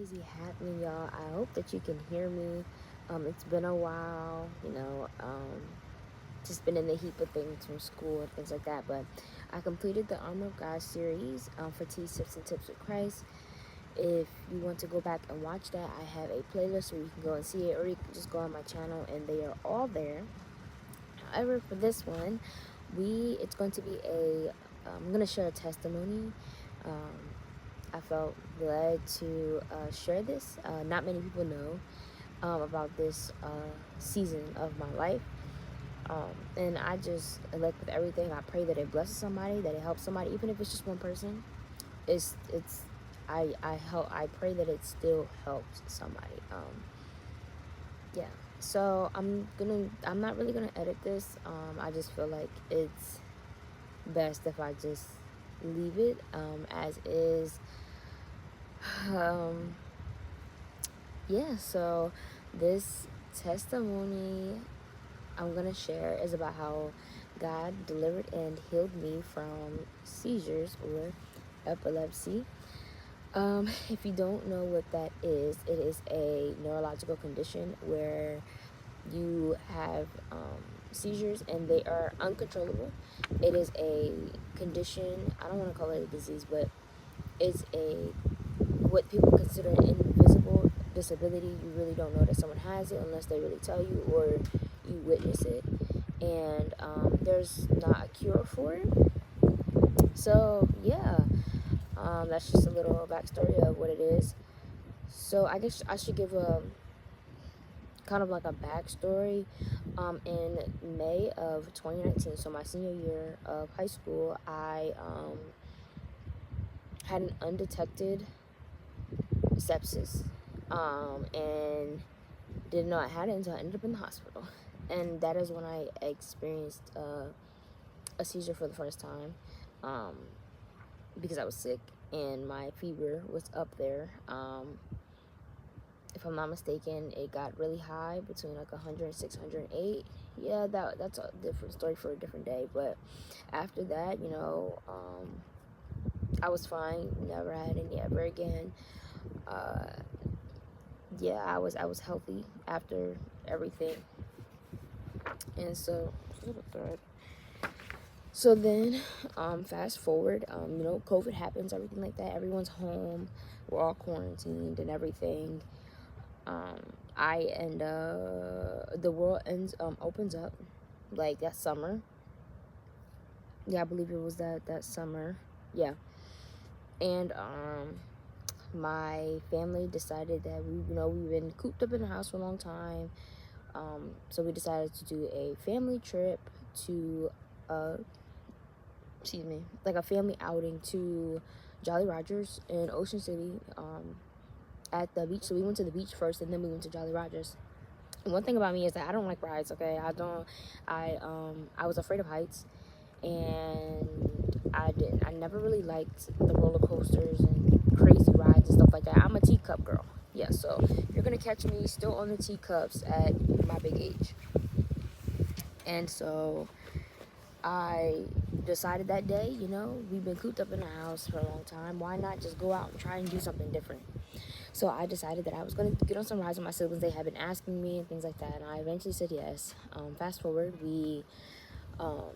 crazy happening, y'all. I hope that you can hear me. It's been a while, just been in the heap of things from school and things like that. But I completed the Armor of God series for Tea Tips and Tips with Christ. If you want to go back and watch that, I have a playlist where you can go and see it, or you can just go on my channel and they are all there. However, for this one, it's going to be I'm going to share a testimony. Um, I felt led to share this. Not many people know about this season of my life. And I just, like with everything, I pray that it blesses somebody, that it helps somebody, even if it's just one person. I pray that it still helps somebody. Yeah. So I'm not really gonna edit this. I just feel like it's best if I just leave it as is. Um, yeah, so this testimony I'm gonna share is about how God delivered and healed me from seizures or epilepsy. If you don't know what that is, it is a neurological condition where you have seizures and they are uncontrollable. It is a condition, I don't want to call it a disease, but it's what people consider an invisible disability. You really don't know that someone has it unless they really tell you or you witness it. And there's not a cure for it. So yeah, that's just a little backstory of what it is. So I guess I should give a kind of like a backstory. In May of 2019, so my senior year of high school, I had an undetected sepsis, and didn't know I had it until I ended up in the hospital. And that is when I experienced a seizure for the first time, because I was sick and my fever was up there. If I'm not mistaken, it got really high, between like 106, 108. Yeah, that's a different story for a different day. But after that, I was fine. Never had any ever again. Uh, yeah, I was healthy after everything. And so, so then, fast forward, COVID happens, everything like that. Everyone's home. We're all quarantined and everything. The world opens up, like that summer. Yeah, I believe it was that summer. Yeah. And my family decided that we've been cooped up in the house for a long time. So we decided to do a family trip to like a family outing to Jolly Rogers in Ocean City, at the beach. So we went to the beach first and then we went to Jolly Rogers. And one thing about me is that I don't like rides, okay? I was afraid of heights, and I never really liked the roller coasters and crazy rides and stuff like that. I'm a teacup girl. Yeah, so you're gonna catch me still on the teacups at my big age. And so I decided that day, we've been cooped up in the house for a long time. Why not just go out and try and do something different? So I decided that I was going to get on some rides with my siblings. They had been asking me and things like that, and I eventually said yes. Fast forward, we go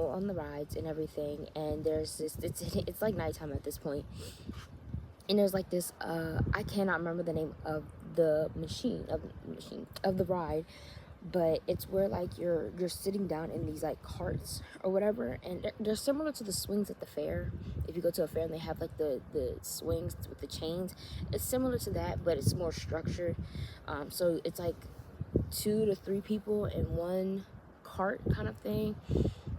on the rides and everything, and there's this, it's like nighttime at this point, and there's like this, I cannot remember the name of the machine of the ride, but it's where like you're sitting down in these like carts or whatever, and they're similar to the swings at the fair. If you go to a fair and they have like the swings with the chains, it's similar to that, but it's more structured. So it's like 2 to 3 people in one cart kind of thing.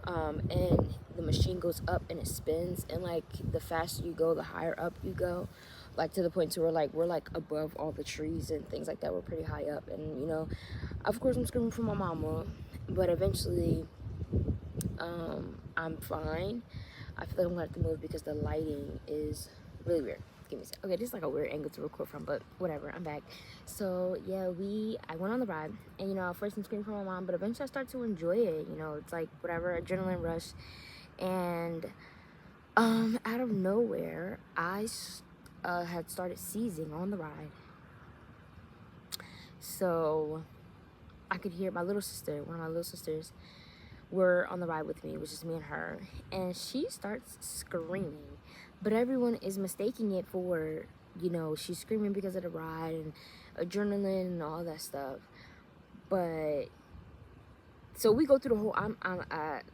And the machine goes up and it spins, and like the faster you go, the higher up you go, like to the point to where like we're like above all the trees and things like that. We're pretty high up, and of course I'm screaming for my mama, but eventually I'm fine. I feel like I'm gonna have to move because the lighting is really weird. Give me a sec. Okay, this is like a weird angle to record from, but whatever, I'm back. So yeah, I went on the ride, and at first I'm screaming for my mom, but eventually I start to enjoy it. It's like whatever, adrenaline rush. And out of nowhere, had started seizing on the ride. So I could hear my little sister, one of my little sisters, were on the ride with me, which is me and her, and she starts screaming, but everyone is mistaking it for, she's screaming because of the ride and adrenaline and all that stuff. But so we go through the whole.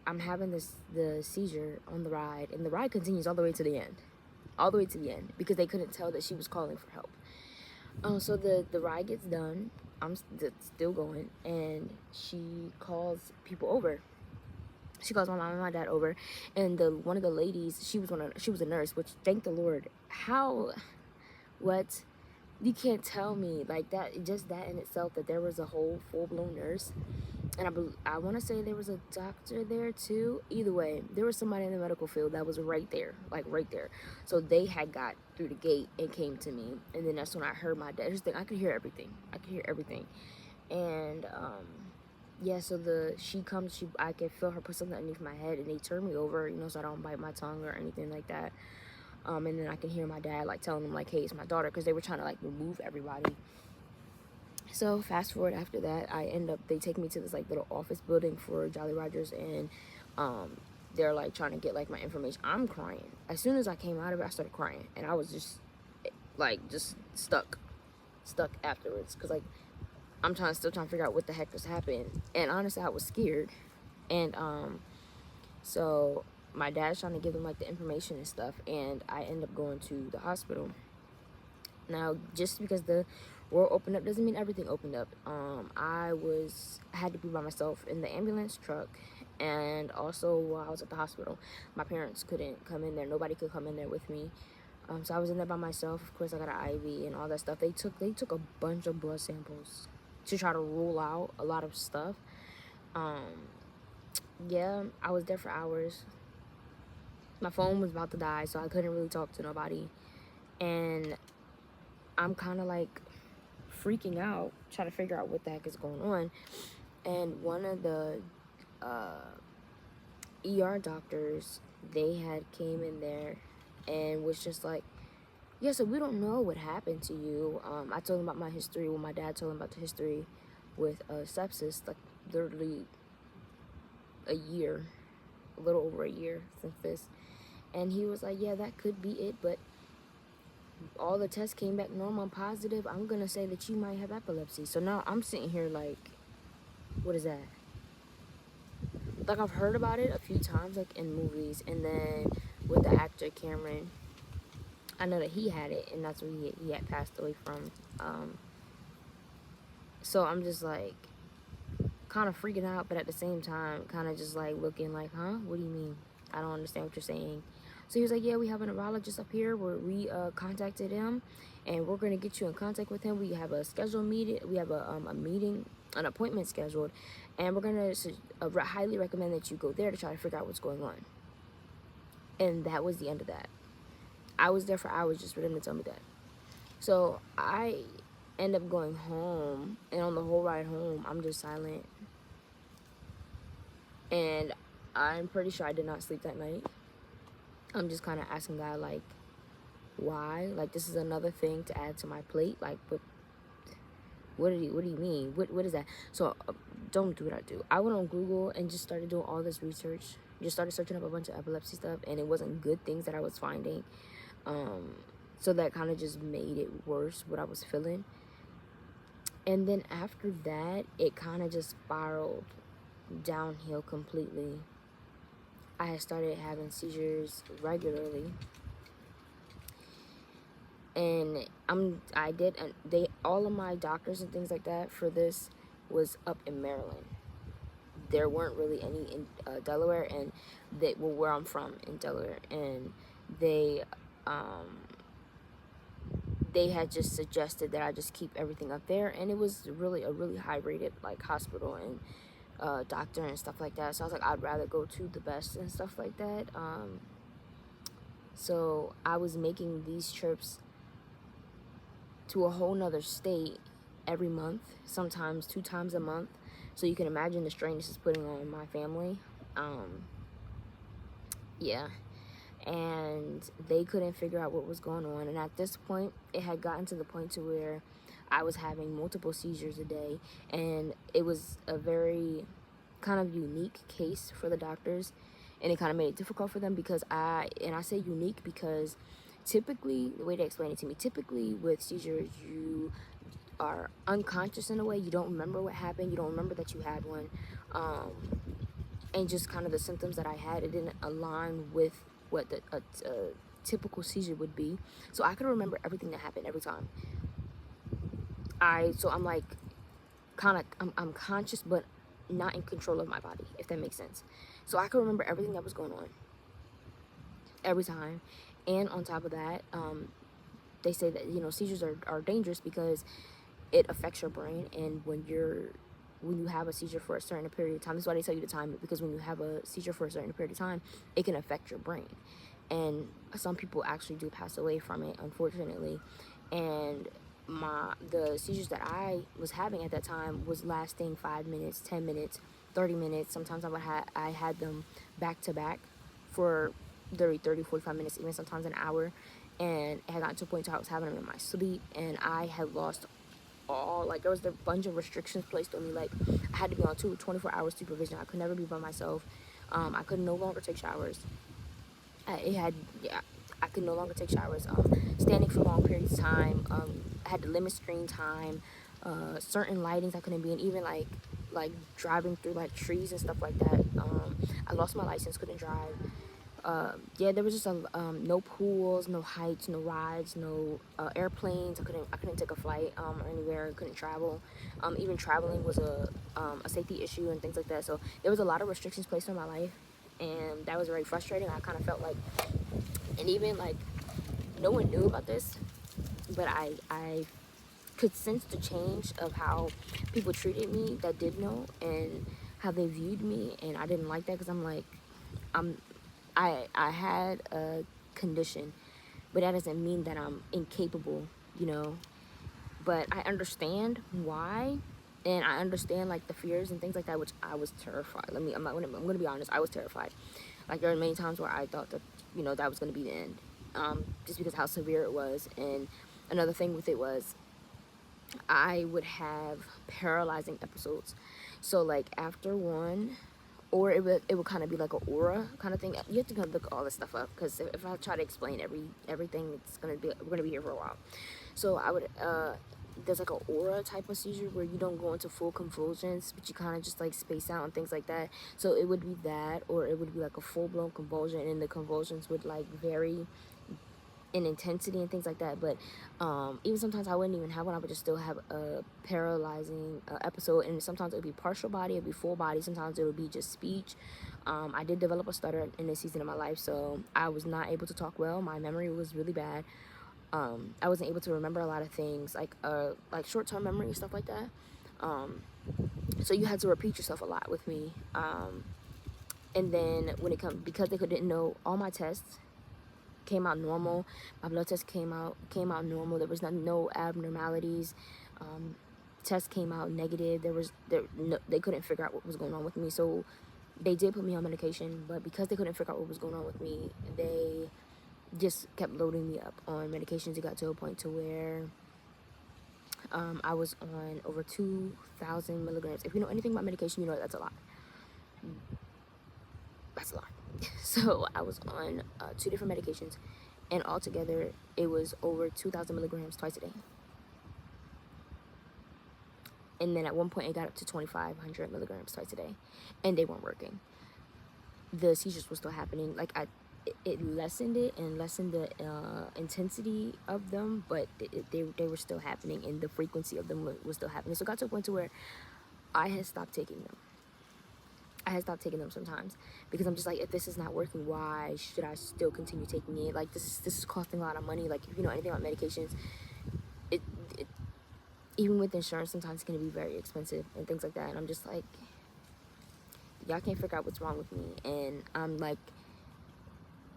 I'm having the seizure on the ride, and the ride continues all the way to the end, because they couldn't tell that she was calling for help. So the ride gets done. I'm still going, and she calls people over. She calls my mom and my dad over, and one of the ladies, she was a nurse, which, thank the Lord. What? You can't tell me like that. Just that in itself, that there was a whole full-blown nurse, and I want to say there was a doctor there too. Either way, there was somebody in the medical field that was right there, like right there. So they had got through the gate and came to me, and then that's when I heard my dad. I could hear everything, and yeah. So she comes. I can feel her put something underneath my head, and they turn me over, so I don't bite my tongue or anything like that. And then I can hear my dad like telling them like, "Hey, it's my daughter," because they were trying to like remove everybody. So fast forward after that, they take me to this like little office building for Jolly Rogers, and they're like trying to get like my information. I'm crying. As soon as I came out of it, I started crying, and I was just stuck afterwards, because like I'm still trying to figure out what the heck just happened. And honestly, I was scared. And so my dad's trying to give them like the information and stuff, and I end up going to the hospital. Now, just because the world opened up doesn't mean everything opened up. I had to be by myself in the ambulance truck, and also while I was at the hospital, my parents couldn't come in there. Nobody could come in there with me. So I was in there by myself. Of course, I got an IV and all that stuff. They took a bunch of blood samples to try to rule out a lot of stuff. Yeah, I was there for hours. My phone was about to die, so I couldn't really talk to nobody. And I'm kind of like freaking out, trying to figure out what the heck is going on. And one of the ER doctors, they had came in there and was just like, yeah, so we don't know what happened to you. I told him about my history. My dad told him about the history with sepsis, like literally a little over a year since this. And he was like, yeah, that could be it, but all the tests came back normal and positive. I'm going to say that you might have epilepsy. So now I'm sitting here like, what is that? Like, I've heard about it a few times, like in movies, and then with the actor Cameron, I know that he had it, and that's what he had passed away from. So I'm just like kind of freaking out, but at the same time kind of just like looking like, huh, what do you mean? I don't understand what you're saying. So he was like, yeah, we have a neurologist up here where we contacted him, and we're going to get you in contact with him. We have a scheduled meeting. We have a meeting, an appointment scheduled, and we're going to highly recommend that you go there to try to figure out what's going on. And that was the end of that. I was there for hours just for them to tell me that. So I end up going home, and on the whole ride home, I'm just silent. And I'm pretty sure I did not sleep that night. I'm just kind of asking God, like, why? Like, this is another thing to add to my plate. Like, what do you mean? What is that? So don't do what I do. I went on Google and just started doing all this research. Just started searching up a bunch of epilepsy stuff, and it wasn't good things that I was finding. So that kind of just made it worse, what I was feeling. And then after that, it kind of just spiraled downhill completely. I had started having seizures regularly, and all of my doctors and things like that for this was up in Maryland. There weren't really any in Delaware, and where I'm from in Delaware, and they had just suggested that I just keep everything up there, and it was really a really high rated like hospital and doctor and stuff like that. So I was like, I'd rather go to the best and stuff like that. So I was making these trips to a whole nother state every month, sometimes 2 times a month. So you can imagine the strain this is putting on my family. Yeah. and they couldn't figure out what was going on. And at this point, it had gotten to the point to where I was having multiple seizures a day, and it was a very kind of unique case for the doctors, and it kind of made it difficult for them because I say unique because typically, the way they explain it to me, typically with seizures, you are unconscious in a way. You don't remember what happened. You don't remember that you had one. And just kind of the symptoms that I had, it didn't align with what a typical seizure would be. So I could remember everything that happened every time. So I'm like, I'm conscious, but not in control of my body, if that makes sense. So I could remember everything that was going on every time. And on top of that, they say that, seizures are dangerous because it affects your brain. And when you have a seizure for a certain period of time, this is why they tell you to time it, because when you have a seizure for a certain period of time, it can affect your brain. And some people actually do pass away from it, unfortunately. And the seizures that I was having at that time was lasting 5 minutes, 10 minutes, 30 minutes. Sometimes I had them back to back for 30, 45 minutes, even sometimes an hour. And it had gotten to a point where I was having them in my sleep, and I had lost there was a bunch of restrictions placed on me. Like, I had to be on 24 hours supervision. I could never be by myself. I could no longer take showers. I could no longer take showers. Standing for long periods of time. I had to limit screen time. Certain lightings I couldn't be in. Even like driving through like trees and stuff like that. I lost my license. Couldn't drive. There was just no pools, no hikes, no rides, no airplanes. I couldn't take a flight or anywhere. Couldn't travel. Even traveling was a safety issue and things like that. So there was a lot of restrictions placed on my life, and that was very frustrating. I kind of felt like, and even like no one knew about this, but I could sense the change of how people treated me that did know, and how they viewed me, and I didn't like that because I'm like, I had a condition, but that doesn't mean that I'm incapable, you know. But I understand why, and I understand like the fears and things like that, which I was terrified. I'm gonna be honest, I was terrified. Like, there were many times where I thought that, that was gonna be the end, just because how severe it was. And another thing with it was, I would have paralyzing episodes. So like after one, or it would kind of be like an aura kind of thing. You have to kind of look all this stuff up, because if I try to explain everything, we're gonna be here for a while. So I would there's like an aura type of seizure where you don't go into full convulsions, but you kind of just like space out and things like that. So it would be that, or it would be like a full blown convulsion, and the convulsions would like vary in intensity and things like that. But even sometimes I wouldn't even have one. I would just still have a paralyzing episode, and sometimes it would be partial body, it would be full body, sometimes it would be just speech. I did develop a stutter in this season of my life, so I was not able to talk well. My memory was really bad. I wasn't able to remember a lot of things, like short-term memory and stuff like that. So you had to repeat yourself a lot with me. And then when it comes, because they didn't know, all my tests came out normal. My blood test came out normal. There was no abnormalities. Test came out negative. They couldn't figure out what was going on with me. So they did put me on medication, but because they couldn't figure out what was going on with me, they just kept loading me up on medications. It got to a point to where I was on over 2,000 milligrams. If you know anything about medication, you know that's a lot. That's a lot. So I was on 2 different medications, and altogether it was over 2,000 milligrams twice a day. And then at one point it got up to 2,500 milligrams twice a day, and they weren't working. The seizures were still happening. Like, it lessened it and lessened the intensity of them, but they were still happening, and the frequency of them was still happening. So it got to a point to where I had stopped taking them. Sometimes, because I'm just like, if this is not working, why should I still continue taking it? Like, this is costing a lot of money. Like, if you know anything about medications, it even with insurance, sometimes it can be very expensive and things like that. And I'm just like, y'all can't figure out what's wrong with me. And I'm like,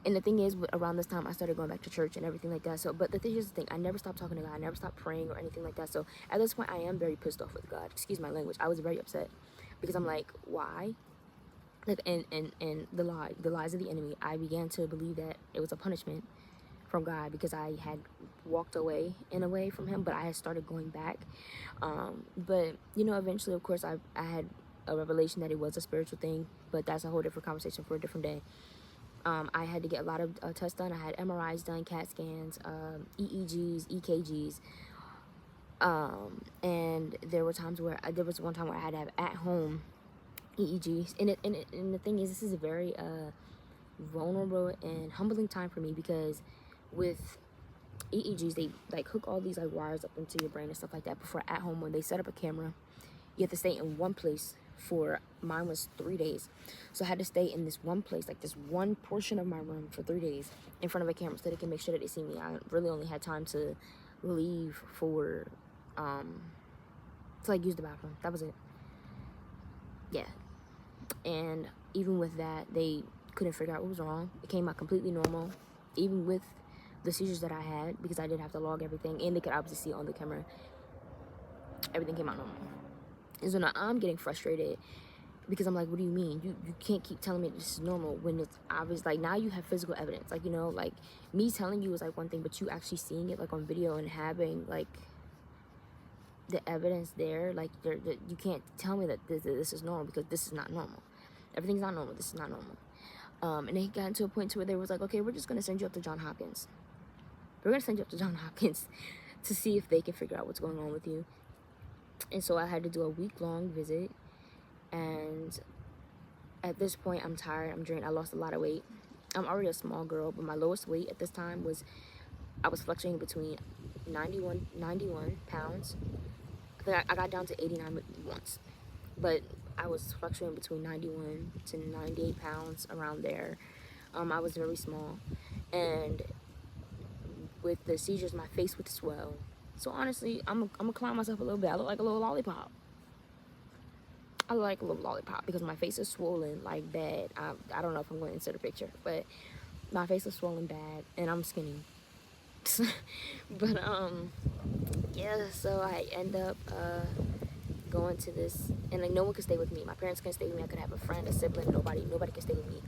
and the thing is, around this time, I started going back to church and everything like that. So, but here's the thing, I never stopped talking to God. I never stopped praying or anything like that. So at this point, I am very pissed off with God. Excuse my language. I was very upset, because I'm like, why? like, and the lies of the enemy, I began to believe that it was a punishment from God because I had walked away in a way from him, but I had started going back. But you know, eventually, of course, I had a revelation that it was a spiritual thing, but that's a whole different conversation for a different day. I had to get a lot of tests done. I had MRIs done, CAT scans, EEGs, EKGs, and there were times where there was one time where I had to have at home EEGs, and the thing is, this is a very vulnerable and humbling time for me because with EEGs, they like hook all these like wires up into your brain and stuff like that. Before at home, when they set up a camera, you have to stay in one place for, mine was 3 days. So I had to stay in this one place, like this one portion of my room for 3 days in front of a camera so they can make sure that they see me. I really only had time to leave for, to like use the bathroom. That was it. Yeah. And even with that, they couldn't figure out what was wrong. It came out completely normal, even with the seizures that I had, because I did have to log everything, and they could obviously see on the camera. Everything came out normal. And so now I'm getting frustrated because I'm like, what do you mean? You can't keep telling me this is normal when it's obvious. Like, now you have physical evidence. Like, you know, like, me telling you is like one thing, but you actually seeing it like on video and having like the evidence there, like, you can't tell me that this is normal, because this is not normal. Everything's not normal. This is not normal. And they got to a point to where they was like, okay, we're just gonna send you up to John Hopkins. We're gonna send you up to John Hopkins to see if they can figure out what's going on with you. And so I had to do a week-long visit, and at this point, I'm tired, I'm drained, I lost a lot of weight. I'm already a small girl, but my lowest weight at this time was, I was fluctuating between 91 pounds. I think I got down to 89 once, but I was fluctuating between 91 to 98 pounds, around there. I was very small, and with the seizures, my face would swell. So honestly, I'm gonna clown myself a little bit. I look like a little lollipop. I look like a little lollipop because my face is swollen like bad. I don't know if I'm going to insert a picture, but my face is swollen bad, and I'm skinny. But yeah. So I end up going to this, and like, no one could stay with me. My parents couldn't stay with me. I could have a friend, a sibling, nobody could stay with me.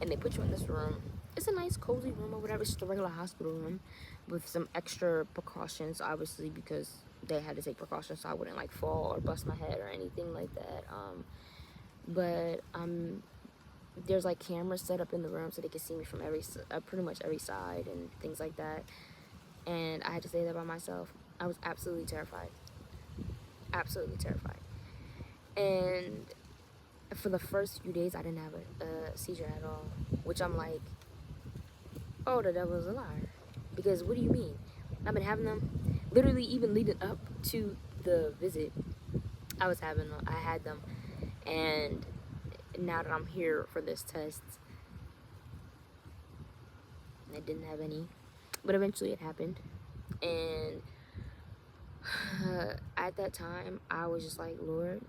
And they put you in this room. It's a nice cozy room or whatever. It's just a regular hospital room with some extra precautions, obviously, because they had to take precautions so I wouldn't like fall or bust my head or anything like that. But there's like cameras set up in the room so they can see me from pretty much every side and things like that. And I had to stay there by myself. I was absolutely terrified. Absolutely terrified. And for the first few days, I didn't have a seizure at all, which I'm like, oh, the devil's a liar. Because what do you mean? I've been having them literally even leading up to the visit. I had them, and now that I'm here for this test, I didn't have any, but eventually it happened. And at that time, I was just like, Lord,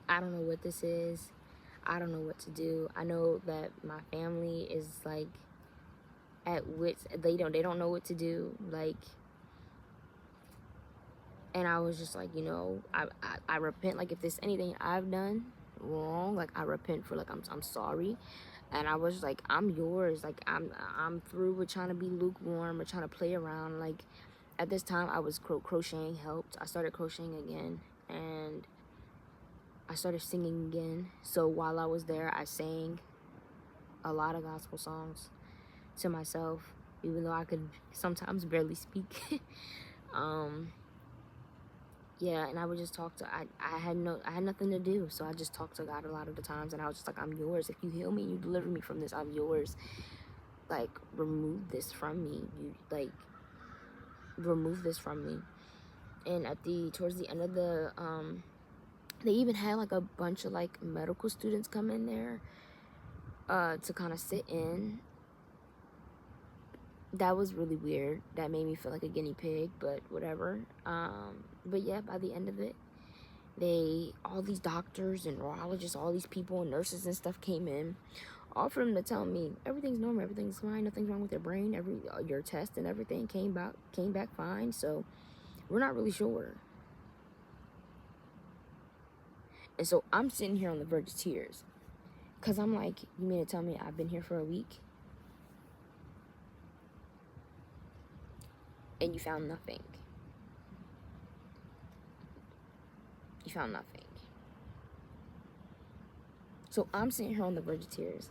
I don't know what this is. I don't know what to do. I know that my family is like at wits. They don't know what to do. Like, and I was just like, you know, I repent. Like, if there's anything I've done wrong, like, I repent for, like, I'm sorry. And I was like, I'm yours. Like, I'm through with trying to be lukewarm or trying to play around. Like, at this time, I was crocheting helped. I started crocheting again, and I started singing again. So while I was there, I sang a lot of gospel songs to myself, even though I could sometimes barely speak. Yeah, and I would just talk to, I had nothing to do, so I just talked to God a lot of the times, and I was just like, I'm yours. If you heal me, you deliver me from this, I'm yours. Like, remove this from me. You, like, remove this from me. And towards the end of the, they even had, like, a bunch of, like, medical students come in there, to kind of sit in. That was really weird. That made me feel like a guinea pig, but whatever. But yeah, by the end of it, all these doctors and neurologists, all these people and nurses and stuff came in, all for them to tell me everything's normal, everything's fine, nothing's wrong with your brain, your test and everything came back fine. So we're not really sure. And so I'm sitting here on the verge of tears. Because I'm like, you mean to tell me I've been here for a week? And you found nothing. You found nothing. So I'm sitting here on the verge of tears.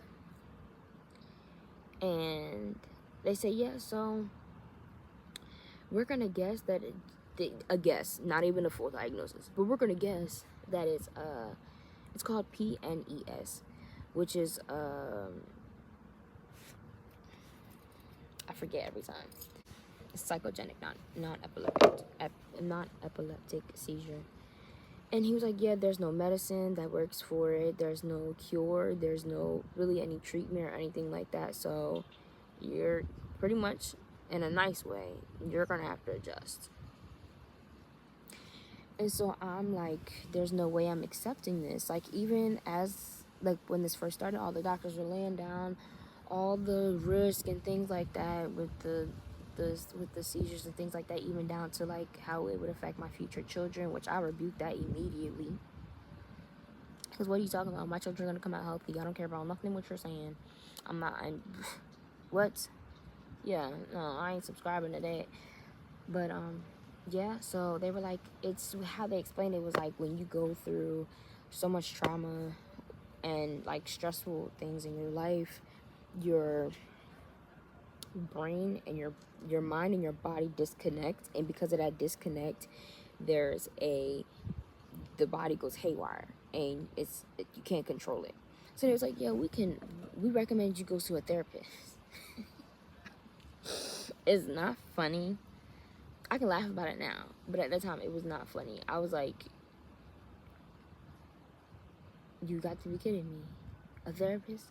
And they say, yeah, so we're going to guess that a guess, not even a full diagnosis, but we're going to guess that it's called PNES, which is I forget every time. It's psychogenic, not epileptic seizure. And he was like, yeah, there's no medicine that works for it. There's no cure. There's no really any treatment or anything like that. So you're pretty much, in a nice way, you're going to have to adjust. And so I'm like, there's no way I'm accepting this. Like, even as, like, when this first started, all the doctors were laying down all the risk and things like that with the seizures and things like that, even down to, like, how it would affect my future children, which I rebuked that immediately. Because what are you talking about? My children are going to come out healthy. I don't care about nothing what you're saying. What? Yeah, no, I ain't subscribing to that. But, yeah, so they were like, it's how they explained it was like when you go through so much trauma and, like, stressful things in your life, your brain and your mind and your body disconnect, and because of that disconnect, the body goes haywire, and you can't control it. So they was like, yeah, we recommend you go to a therapist. It's not funny. I can laugh about it now, but at that time it was not funny. I was like, you got to be kidding me. A therapist?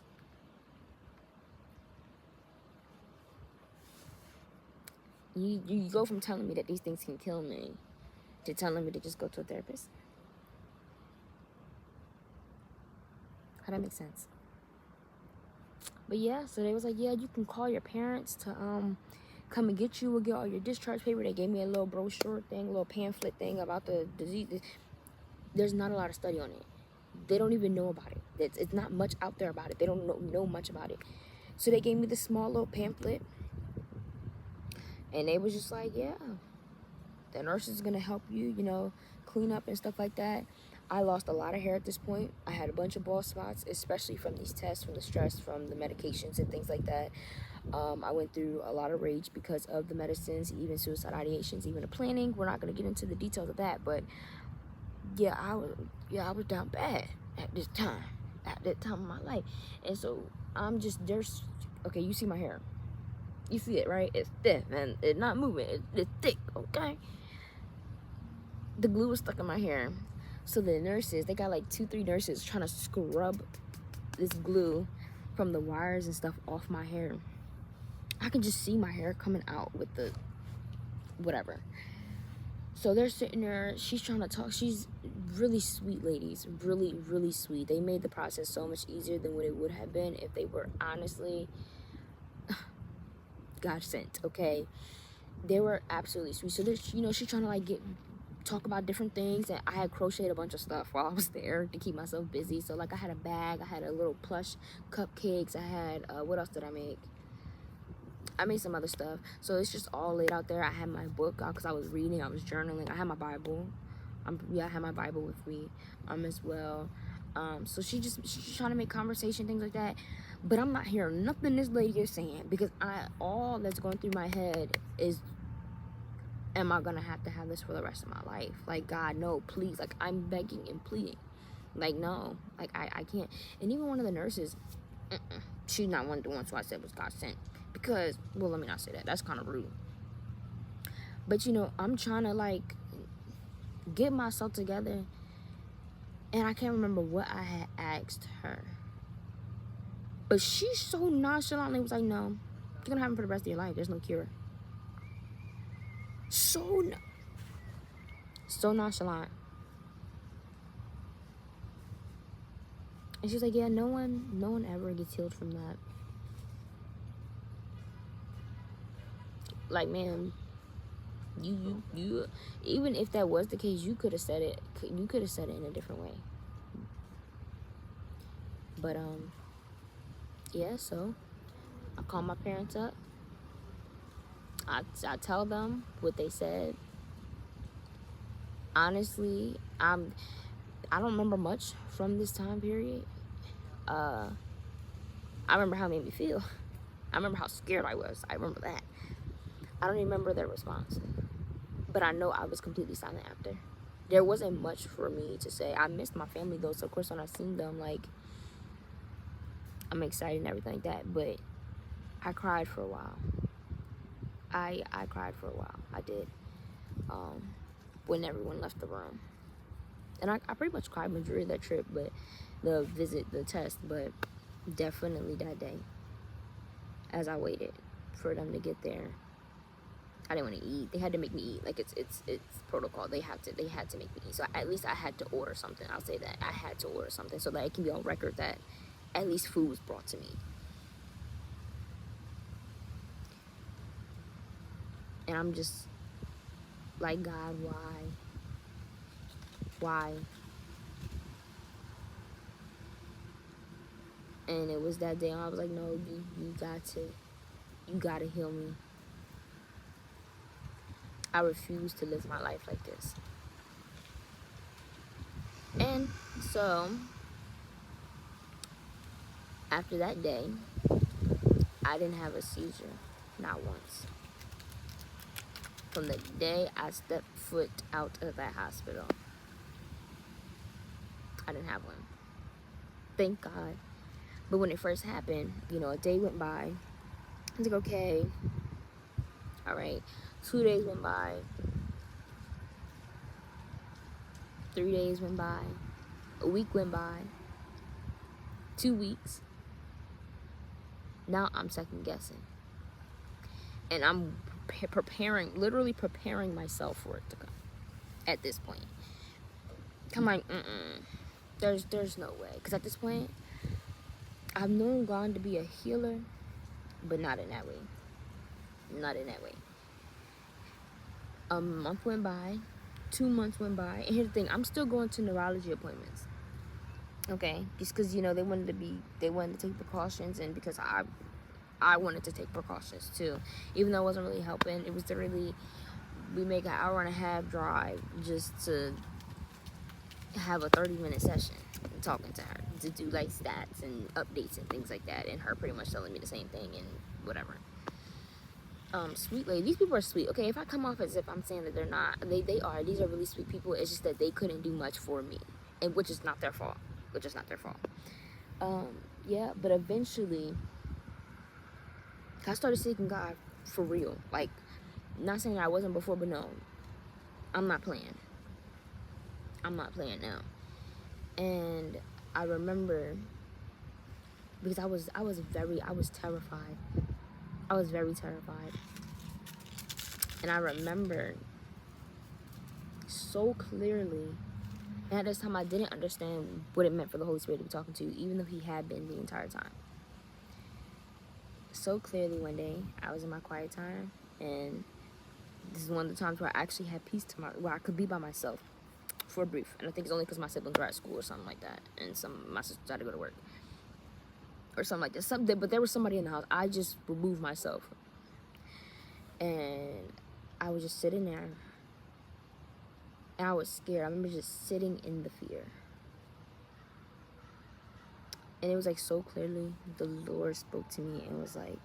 You go from telling me that these things can kill me to telling me to just go to a therapist? How that make sense? But yeah, so they was like, yeah, you can call your parents to come and get you. We'll get all your discharge paper. They gave me a little brochure thing, a little pamphlet thing about the disease. There's not a lot of study on it. They don't even know about it. It's not much out there about it. They don't know much about it. So they gave me this small little pamphlet, and they was just like, yeah, the nurse is going to help you, clean up and stuff like that. I lost a lot of hair at this point. I had a bunch of bald spots, especially from these tests, from the stress, from the medications and things like that. I went through a lot of rage because of the medicines, even suicide ideations, even the planning. We're not going to get into the details of that, but yeah, I was down bad at that time of my life. And so okay, you see my hair. You see it, right? It's stiff and it's not moving. It's thick, okay? The glue was stuck in my hair. So the nurses, they got like 2-3 nurses trying to scrub this glue from the wires and stuff off my hair. I can just see my hair coming out with the whatever. So they're sitting there. She's trying to talk. She's really sweet ladies. Really, really sweet. They made the process so much easier than what it would have been if they were honestly God sent, okay? They were absolutely sweet. So she's trying to like talk about different things, and I had crocheted a bunch of stuff while I was there to keep myself busy. So like I had a bag, I had a little plush cupcakes, I had what else did I make? I made some other stuff. So it's just all laid out there. I had my book out because I was reading, I was journaling. I had my Bible. I had my Bible with me as well. So she's trying to make conversation, things like that. But I'm not hearing nothing this lady is saying, because all that's going through my head is, am I gonna have to have this for the rest of my life? Like, God, no, please. Like, I'm begging and pleading. Like, no, like I can't. And even one of the nurses, she's not one of the ones who I said was God sent. Because, well, let me not say that. That's kind of rude. But, I'm trying to, like, get myself together. And I can't remember what I had asked her. But she so nonchalantly was like, no, you're going to have him for the rest of your life. There's no cure. So nonchalant. And she's like, yeah, no one ever gets healed from that. Like, man, you even if that was the case, you could have said it in a different way. But yeah, so I call my parents up. I tell them what they said. Honestly, I don't remember much from this time period. I remember how it made me feel. I remember how scared I was. I remember that. I don't remember their response, but I know I was completely silent after. There wasn't much for me to say. I missed my family though, so of course when I seen them, like, I'm excited and everything like that. But I cried for a while. I cried for a while. I did. When everyone left the room, and I pretty much cried majority of that trip, but the test, but definitely that day, as I waited for them to get there. I didn't want to eat. They had to make me eat. Like it's protocol. They had to make me eat. So at least I had to order something. I'll say that I had to order something so that it can be on record that at least food was brought to me. And I'm just like, God, why? And it was that day I was like, no, you gotta heal me. I refuse to live my life like this. And so after that day, I didn't have a seizure, not once. From the day I stepped foot out of that hospital, I didn't have one. Thank God. But when it first happened, a day went by. I was like, okay, all right. 2 days went by. 3 days went by. A week went by. 2 weeks. Now I'm second guessing. And I'm literally preparing myself for it to come at this point. I'm like, there's no way. Because at this point, I've known God to be a healer, but not in that way. Not in that way. A month went by. 2 months went by. And here's the thing, I'm still going to neurology appointments. Okay? Just because, they wanted to take precautions, and because I wanted to take precautions too. Even though it wasn't really helping, it was we make an hour and a half drive just to have a 30-minute session talking to her, to do like stats and updates and things like that, and her pretty much telling me the same thing and whatever. Sweet lady, these people are sweet. Okay, if I come off as if I'm saying that they're not, they are. These are really sweet people. It's just that they couldn't do much for me, and which is not their fault. Yeah, but eventually I started seeking God for real. Like, not saying that I wasn't before, but no, I'm not playing now. And I remember, because I was terrified. I was very terrified. And I remember so clearly, and at this time I didn't understand what it meant for the Holy Spirit to be talking to you, even though he had been the entire time. So clearly one day, I was in my quiet time, and this is one of the times where I actually had peace where I could be by myself for a brief. And I think it's only because my siblings were at school or something like that, and my sisters had to go to work or something like that. But there was somebody in the house. I just removed myself, and I was just sitting there, and I was scared. I remember just sitting in the fear, and it was like so clearly the Lord spoke to me and was like,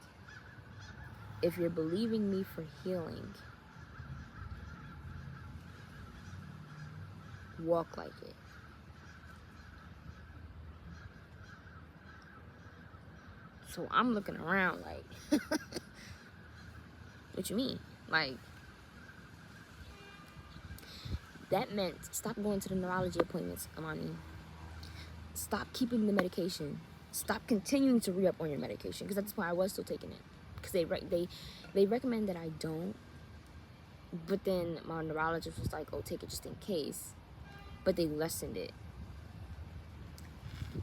if you're believing me for healing, walk like it. So I'm looking around like, what you mean? Like, that meant stop going to the neurology appointments, Amani. Stop keeping the medication. Stop continuing to re-up on your medication. Because at this point, I was still taking it. Because they recommend that I don't. But then my neurologist was like, oh, take it just in case. But they lessened it.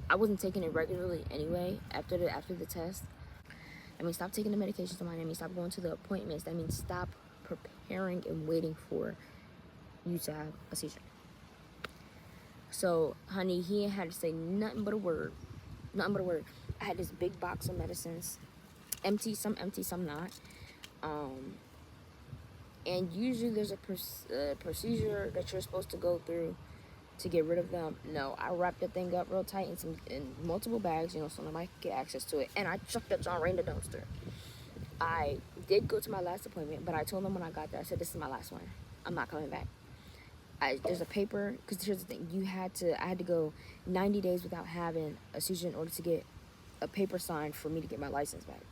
I wasn't taking it regularly anyway after the test. I mean, stop taking the medications, Amani. I mean, stop going to the appointments. That means stop preparing and waiting for you to have a seizure. So, honey, he ain't had to say nothing but a word. nothing but a word. I had this big box of medicines, empty, some not. And usually there's a procedure that you're supposed to go through to get rid of them. No, I wrapped the thing up real tight in multiple bags, so nobody could get access to it. And I chucked that John right in the dumpster. I did go to my last appointment, but I told them when I got there, I said, this is my last one. I'm not coming back. There's a paper, because here's the thing, I had to go 90 days without having a seizure in order to get a paper signed for me to get my license back.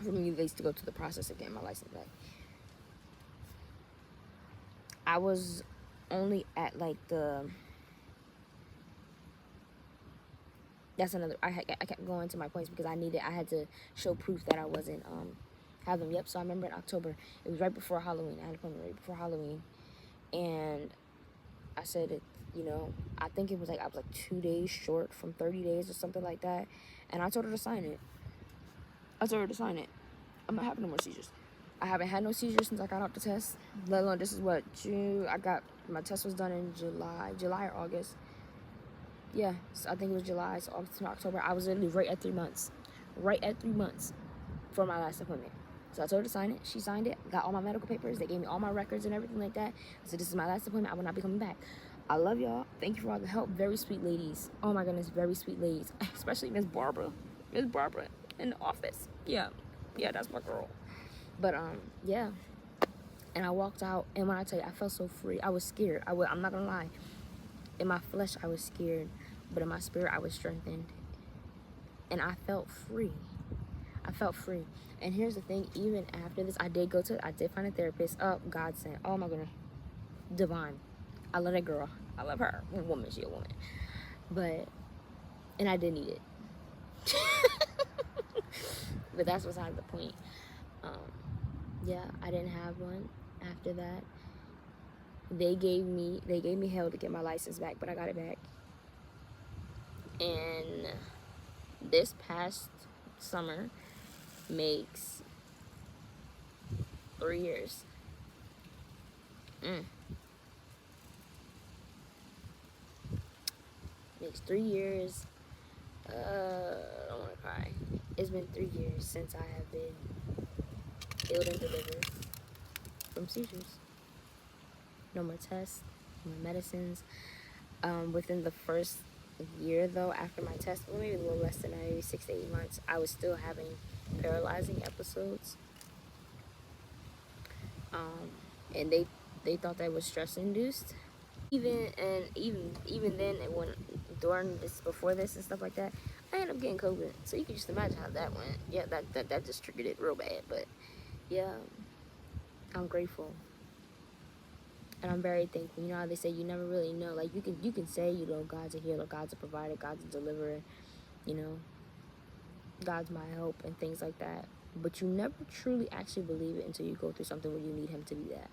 For me to go through the process of getting my license back. I was only at like that's another, I kept going to my points because I had to show proof that I wasn't have them. Yep. So I remember in October, it was right before Halloween. I had an appointment right before Halloween, and I said it, I think it was like, I was like 2 days short from 30 days or something like that, and I told her to sign it. I'm not having no more seizures. I haven't had no seizures since I got out the test. Let alone, this is what, June. My test was done in July or August. Yeah, so I think it was July, so August to October. I was literally right at 3 months. Right at 3 months for my last appointment. So I told her to sign it. She signed it. Got all my medical papers. They gave me all my records and everything like that. So this is my last appointment. I will not be coming back. I love y'all. Thank you for all the help. Very sweet ladies. Oh my goodness, very sweet ladies. Especially Miss Barbara. Miss Barbara in the office. Yeah, that's my girl. But yeah. And I walked out, and when I tell you, I felt so free. I was scared. I'm not gonna lie. In my flesh, I was scared, but in my spirit, I was strengthened. And I felt free. And here's the thing, even after this, I did find a therapist. Oh, God sent. Oh my goodness. Divine. I love that girl. I love her. Woman, she a woman. And I did need it. But that's beside the point. Yeah, I didn't have one after that. They gave me hell to get my license back, but I got it back. And this past summer makes 3 years. Makes 3 years. I don't want to cry. It's been 3 years since I have been healed and delivered from seizures. No more tests, no more medicines. Within the first year, though, after my test, well, maybe a little less than that, maybe 6 to 8 months, I was still having paralyzing episodes. And they thought that was stress induced. Even then, before this and stuff like that, I ended up getting COVID. So you can just imagine how that went. Yeah, that just triggered it real bad. But yeah, I'm grateful. And I'm very thankful. You know how they say you never really know. Like, you can say, God's a healer, God's a provider, God's a deliverer, God's my help and things like that. But you never truly actually believe it until you go through something where you need him to be that.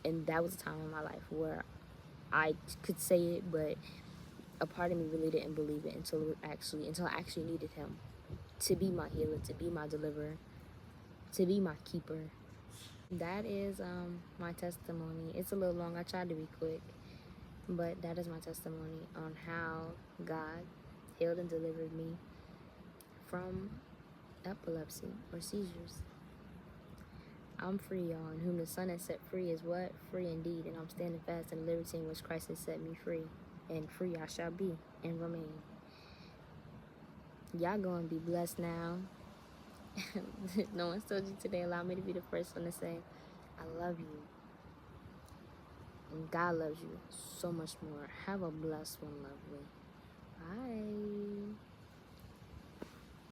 And that was a time in my life where I could say it, but a part of me really didn't believe it until I actually needed him to be my healer, to be my deliverer, to be my keeper. That is my testimony. It's a little long. I tried to be quick, but that is my testimony on how God healed and delivered me from epilepsy or seizures. I'm free, y'all, and whom the Son has set free is what? Free indeed, and I'm standing fast in the liberty in which Christ has set me free, and free I shall be and remain. Y'all go and be blessed now. No one's told you today. Allow me to be the first one to say, I love you. And God loves you so much more. Have a blessed one, lovely. Bye.